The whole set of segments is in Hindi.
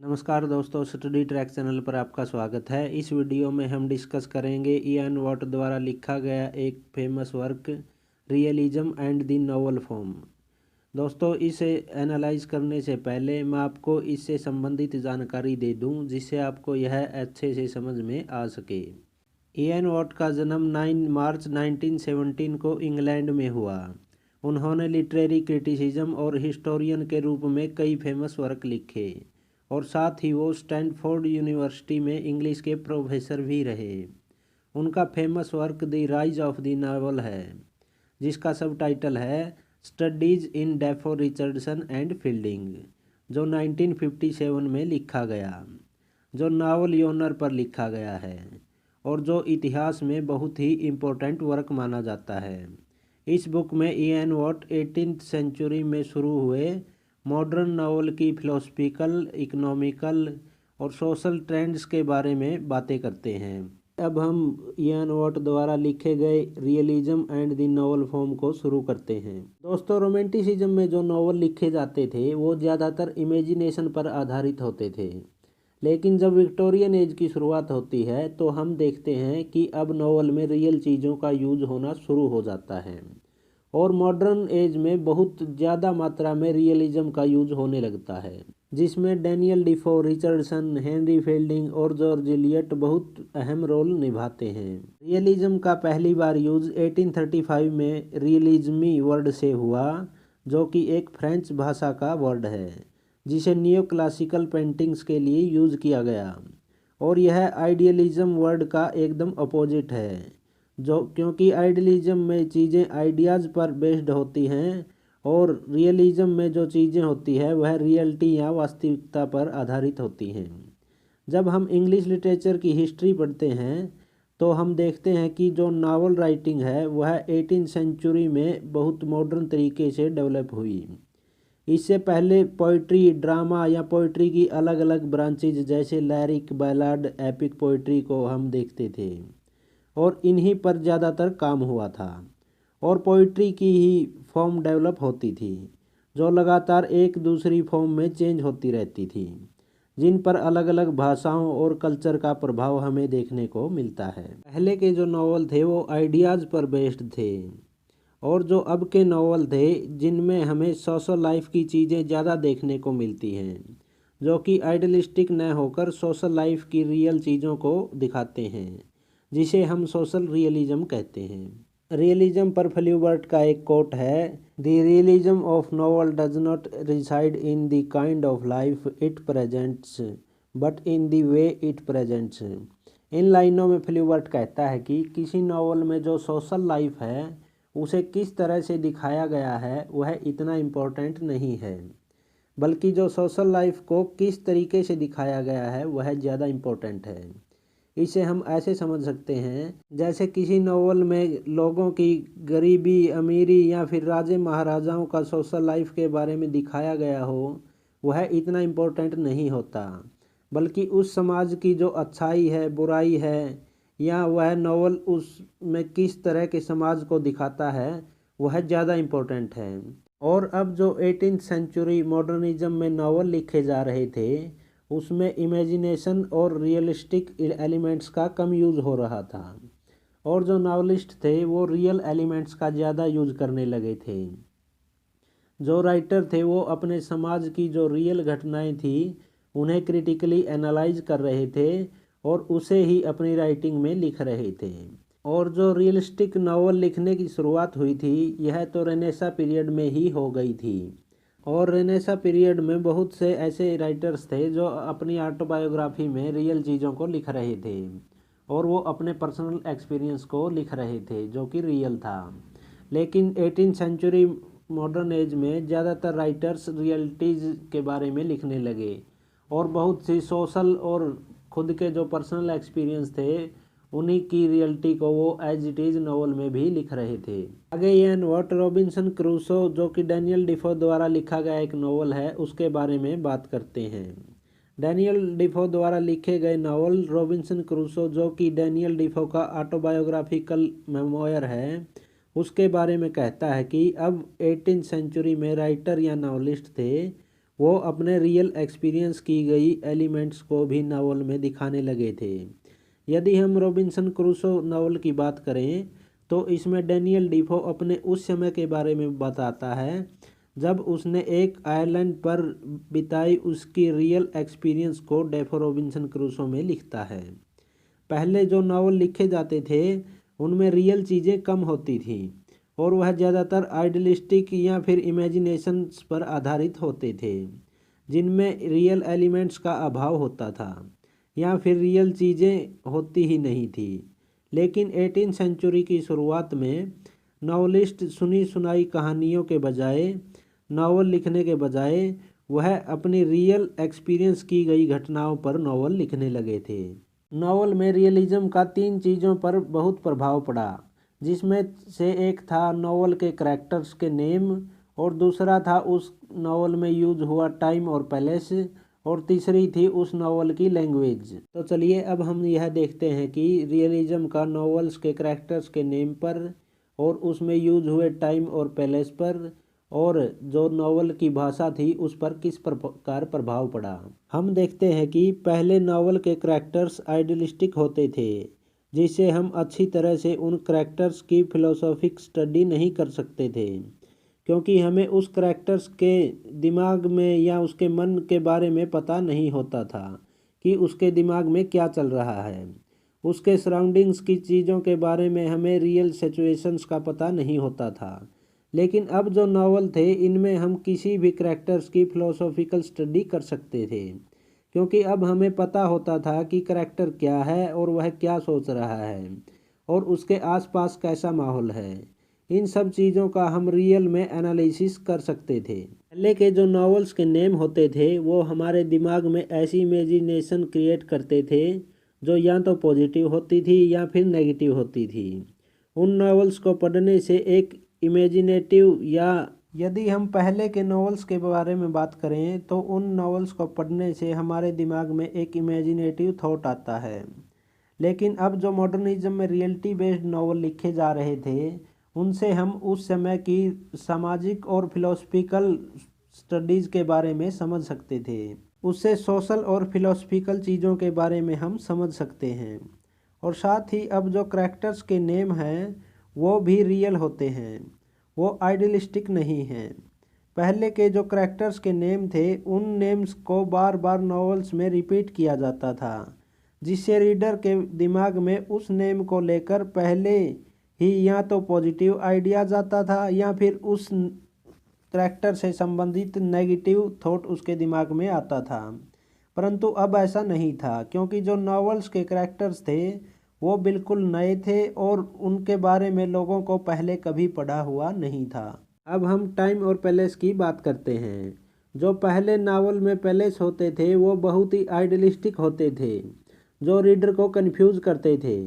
नमस्कार दोस्तों, स्टडी ट्रैक चैनल पर आपका स्वागत है। इस वीडियो में हम डिस्कस करेंगे इयान वॉट द्वारा लिखा गया एक famous work realism and the novel form. दोस्तों, इसे एनालाइज करने से पहले मैं आपको इससे संबंधित जानकारी दे दूं जिससे आपको यह अच्छे से समझ में आ सके। इयान वॉट का जन्म 9 मार्च 1917 को इंग्लैंड में हुआ। उन्होंने लिटरेरी क्रिटिसिज्म और हिस्टोरियन के रूप में कई फेमस वर्क लिखे और साथ ही वो स्टैनफोर्ड यूनिवर्सिटी में इंग्लिश के प्रोफेसर भी रहे। उनका famous work the rise of the novel है, जिसका सब टाइटल है studies in Dafoe Richardson and fielding, जो 1957 में लिखा गया, जो नावल योनर पर लिखा गया है और जो इतिहास में बहुत ही इम्पोर्टेंट वर्क माना जाता है। इस बुक में इयान वॉट 18th सेंचुरी में शुरू हुए मॉडर्न नावल की फिलोसफिकल, इकोनॉमिकल और सोशल ट्रेंड्स के बारे में बातें करते हैं। अब हम इयान वॉट द्वारा लिखे गए realism and the novel form को शुरू करते हैं। दोस्तों, रोमांटिसिज्म में जो नॉवल लिखे जाते थे वो ज़्यादातर इमेजिनेशन पर आधारित होते थे, लेकिन जब विक्टोरियन एज की शुरुआत होती है तो हम देखते हैं कि अब नॉवल में रियल चीज़ों का यूज होना शुरू हो जाता है और मॉडर्न एज में बहुत ज़्यादा मात्रा में रियलिज्म का यूज होने लगता है, जिसमें डैनियल डिफो, रिचर्डसन, हेनरी फील्डिंग और जॉर्ज इलियट बहुत अहम रोल निभाते हैं। रियलिज्म का पहली बार यूज 1835 में रियलिज्मी वर्ड से हुआ, जो कि एक फ्रेंच भाषा का वर्ड है जिसे नियो क्लासिकल पेंटिंग्स के लिए यूज़ किया गया, और यह आइडियलिज्म वर्ड का एकदम अपोजिट है, जो क्योंकि आइडियलिज्म में चीज़ें आइडियाज़ पर बेस्ड होती हैं और रियलिज्म में जो चीज़ें होती है वह रियलिटी या वास्तविकता पर आधारित होती हैं। जब हम इंग्लिश लिटरेचर की हिस्ट्री पढ़ते हैं तो हम देखते हैं कि जो नावल राइटिंग है वह 18th सेंचुरी में बहुत मॉडर्न तरीके से डेवलप हुई। इससे पहले पोइट्री, ड्रामा या पोइट्री की अलग अलग ब्रांचेज जैसे लैरिक, बैलाड, एपिक पोइट्री को हम देखते थे और इन्हीं पर ज़्यादातर काम हुआ था और पोइट्री की ही फॉर्म डेवलप होती थी, जो लगातार एक दूसरी फॉर्म में चेंज होती रहती थी, जिन पर अलग अलग भाषाओं और कल्चर का प्रभाव हमें देखने को मिलता है। पहले के जो नावल थे वो आइडियाज़ पर बेस्ड थे और जो अब के नावल थे जिनमें हमें सोशल लाइफ की चीज़ें ज़्यादा देखने को मिलती हैं, जो कि आइडियलिस्टिक न होकर सोशल लाइफ की रियल चीज़ों को दिखाते हैं, जिसे हम सोशल रियलिज्म कहते हैं। रियलिज्म पर फ्ल्यूबर्ट का एक कोट है, the realism of novel does not reside in the kind of life it presents but in the way it presents. इन लाइनों में फ्ल्यूबर्ट कहता है कि किसी नावल में जो सोशल लाइफ है उसे किस तरह से दिखाया गया है वह इतना इम्पोर्टेंट नहीं है, बल्कि जो सोशल लाइफ को किस तरीके से दिखाया गया है वह ज़्यादा इम्पोर्टेंट है। इसे हम ऐसे समझ सकते हैं जैसे किसी नावल में लोगों की गरीबी, अमीरी या फिर राजे महाराजाओं का सोशल लाइफ के बारे में दिखाया गया हो, वह इतना इम्पोर्टेंट नहीं होता, बल्कि उस समाज की जो अच्छाई है, बुराई है, या वह नावल उसमें किस तरह के समाज को दिखाता है वह ज़्यादा इम्पोर्टेंट है। और अब जो 18th सेंचुरी मॉडर्निज्म में नावल लिखे जा रहे थे उसमें इमेजिनेशन और रियलिस्टिक एलिमेंट्स का कम यूज़ हो रहा था और जो नावलिस्ट थे वो रियल एलिमेंट्स का ज़्यादा यूज़ करने लगे थे। जो राइटर थे वो अपने समाज की जो रियल घटनाएं थी उन्हें क्रिटिकली एनालाइज कर रहे थे और उसे ही अपनी राइटिंग में लिख रहे थे। और जो रियलिस्टिक नावल लिखने की शुरुआत हुई थी यह तो रेनेसा पीरियड में ही हो गई थी और रेनेसा पीरियड में बहुत से ऐसे राइटर्स थे जो अपनी ऑटोबायोग्राफी में रियल चीज़ों को लिख रहे थे और वो अपने पर्सनल एक्सपीरियंस को लिख रहे थे जो कि रियल था। लेकिन 18th सेंचुरी मॉडर्न एज में ज़्यादातर राइटर्स रियलिटीज़ के बारे में लिखने लगे और बहुत सी सोशल और खुद के जो पर्सनल एक्सपीरियंस थे उन्हीं की रियलिटी को वो एज इट इज़ नॉवल में भी लिख रहे थे। आगे इयान वॉट रॉबिन्सन क्रूसो, जो कि डैनियल डिफो द्वारा लिखा गया एक नॉवल है, उसके बारे में बात करते हैं। डैनियल डिफो द्वारा लिखे गए नावल रॉबिन्सन क्रूसो, जो कि डैनियल डिफो का ऑटोबायोग्राफिकल मेमोयर है, उसके बारे में कहता है कि अब 18th सेंचुरी में राइटर या नावलिस्ट थे वो अपने रियल एक्सपीरियंस की गई एलिमेंट्स को भी नावल में दिखाने लगे थे। यदि हम रॉबिन्सन क्रूसो नावल की बात करें तो इसमें डैनियल डीफो अपने उस समय के बारे में बताता है जब उसने एक आइलैंड पर बिताई उसकी रियल एक्सपीरियंस को डेफो रॉबिन्सन क्रूसो में लिखता है। पहले जो नावल लिखे जाते थे उनमें रियल चीज़ें कम होती थी और वह ज़्यादातर आइडियलिस्टिक या फिर इमेजिनेशंस पर आधारित होते थे, जिनमें रियल एलिमेंट्स का अभाव होता था या फिर रियल चीज़ें होती ही नहीं थी। लेकिन 18वीं सेंचुरी की शुरुआत में नावलिस्ट सुनी सुनाई कहानियों के बजाय नावल लिखने के बजाय वह अपनी रियल एक्सपीरियंस की गई घटनाओं पर नावल लिखने लगे थे। नावल में रियलिज्म का 3 चीज़ों पर बहुत प्रभाव पड़ा, जिसमें से एक था नावल के करैक्टर्स के नेम और दूसरा था उस नावल में यूज हुआ टाइम और पैलेस और तीसरी थी उस नावल की लैंग्वेज। तो चलिए अब हम यह देखते हैं कि रियलिज्म का नावल्स के करैक्टर्स के नेम पर और उसमें यूज हुए टाइम और पैलेस पर और जो नावल की भाषा थी उस पर किस प्रकार प्रभाव पड़ा। हम देखते हैं कि पहले नावल के करैक्टर्स आइडियलिस्टिक होते थे, जिससे हम अच्छी तरह से उन करैक्टर्स की फिलोसॉफिक स्टडी नहीं कर सकते थे, क्योंकि हमें उस करैक्टर्स के दिमाग में या उसके मन के बारे में पता नहीं होता था कि उसके दिमाग में क्या चल रहा है। उसके सराउंडिंग्स की चीज़ों के बारे में हमें रियल सिचुएशंस का पता नहीं होता था। लेकिन अब जो नावल थे इनमें हम किसी भी करैक्टर्स की फिलोसॉफिकल स्टडी कर सकते थे, क्योंकि अब हमें पता होता था कि करैक्टर क्या है और वह क्या सोच रहा है और उसके आसपास कैसा माहौल है। इन सब चीज़ों का हम रियल में एनालिसिस कर सकते थे। पहले के जो नावल्स के नेम होते थे वो हमारे दिमाग में ऐसी इमेजिनेशन क्रिएट करते थे जो या तो पॉजिटिव होती थी या फिर नेगेटिव होती थी। उन नावल्स को पढ़ने से एक इमेजिनेटिव या यदि हम पहले के नावल्स के बारे में बात करें तो उन नावल्स को पढ़ने से हमारे दिमाग में एक इमेजिनेटिव थॉट आता है। लेकिन अब जो मॉडर्निज्म में रियलिटी बेस्ड नावल लिखे जा रहे थे उनसे हम उस समय की सामाजिक और फिलोसफिकल स्टडीज़ के बारे में समझ सकते थे। उससे सोशल और फिलोसफिकल चीज़ों के बारे में हम समझ सकते हैं। और साथ ही अब जो करैक्टर्स के नेम हैं वो भी रियल होते हैं, वो आइडियलिस्टिक नहीं हैं। पहले के जो करैक्टर्स के नेम थे उन नेम्स को बार बार नॉवेल्स में रिपीट किया जाता था, जिससे रीडर के दिमाग में उस नेम को लेकर पहले ही या तो पॉजिटिव आइडियाज आता था या फिर उस करैक्टर से संबंधित नेगेटिव थॉट उसके दिमाग में आता था। परंतु अब ऐसा नहीं था, क्योंकि जो नॉवेल्स के करैक्टर्स थे वो बिल्कुल नए थे और उनके बारे में लोगों को पहले कभी पढ़ा हुआ नहीं था। अब हम टाइम और पैलेस की बात करते हैं। जो पहले नावल में पैलेस होते थे वो बहुत ही आइडियलिस्टिक होते थे, जो रीडर को कंफ्यूज करते थे।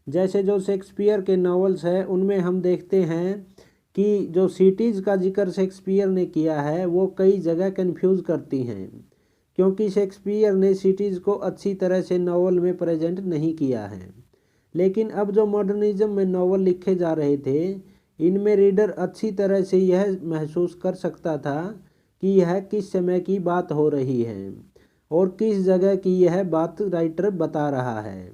जैसे जो शेक्सपियर के नावल्स हैं उनमें हम देखते हैं कि जो सिटीज़ का जिक्र शेक्सपियर ने किया है वो कई जगह कंफ्यूज करती हैं, क्योंकि शेक्सपियर ने सिटीज़ को अच्छी तरह से नावल में प्रेजेंट नहीं किया है। लेकिन अब जो मॉडर्निज्म में नावल लिखे जा रहे थे इनमें रीडर अच्छी तरह से यह महसूस कर सकता था कि यह किस समय की बात हो रही है और किस जगह की यह बात राइटर बता रहा है,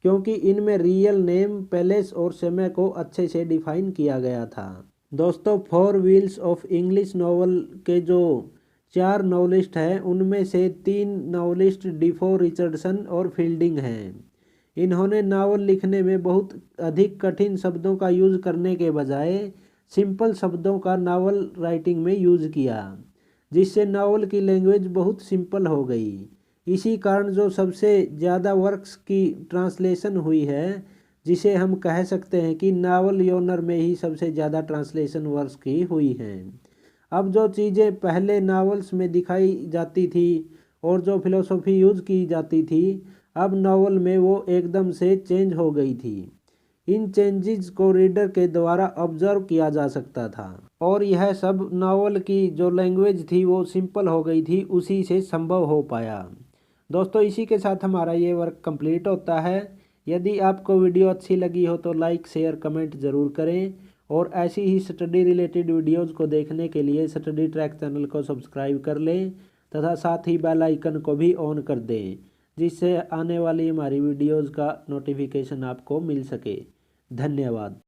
क्योंकि इनमें रियल नेम, पैलेस और समय को अच्छे से डिफाइन किया गया था। दोस्तों, 4 व्हील्स ऑफ इंग्लिश नावल के जो 4 नॉवलिस्ट हैं उनमें से 3 नॉवलिस्ट डिफो, रिचर्डसन और फील्डिंग हैं। इन्होंने नावल लिखने में बहुत अधिक कठिन शब्दों का यूज़ करने के बजाय सिंपल शब्दों का नावल राइटिंग में यूज़ किया, जिससे नावल की लैंग्वेज बहुत सिंपल हो गई। इसी कारण जो सबसे ज़्यादा वर्क्स की ट्रांसलेशन हुई है, जिसे हम कह सकते हैं कि नावल योनर में ही सबसे ज़्यादा ट्रांसलेशन वर्क्स की हुई हैं। अब जो चीज़ें पहले नावल्स में दिखाई जाती थी और जो फिलोसॉफी यूज़ की जाती थी अब नावल में वो एकदम से चेंज हो गई थी। इन चेंजेस को रीडर के द्वारा ऑब्जर्व किया जा सकता था और यह सब नावल की जो लैंग्वेज थी वो सिंपल हो गई थी, उसी से संभव हो पाया। दोस्तों, इसी के साथ हमारा ये वर्क कंप्लीट होता है। यदि आपको वीडियो अच्छी लगी हो तो लाइक, शेयर, कमेंट ज़रूर करें और ऐसी ही स्टडी रिलेटेड वीडियोज़ को देखने के लिए स्टडी ट्रैक चैनल को सब्सक्राइब कर लें तथा साथ ही बेल आइकन को भी ऑन कर दें, जिससे आने वाली हमारी वीडियोज़ का नोटिफिकेशन आपको मिल सके। धन्यवाद।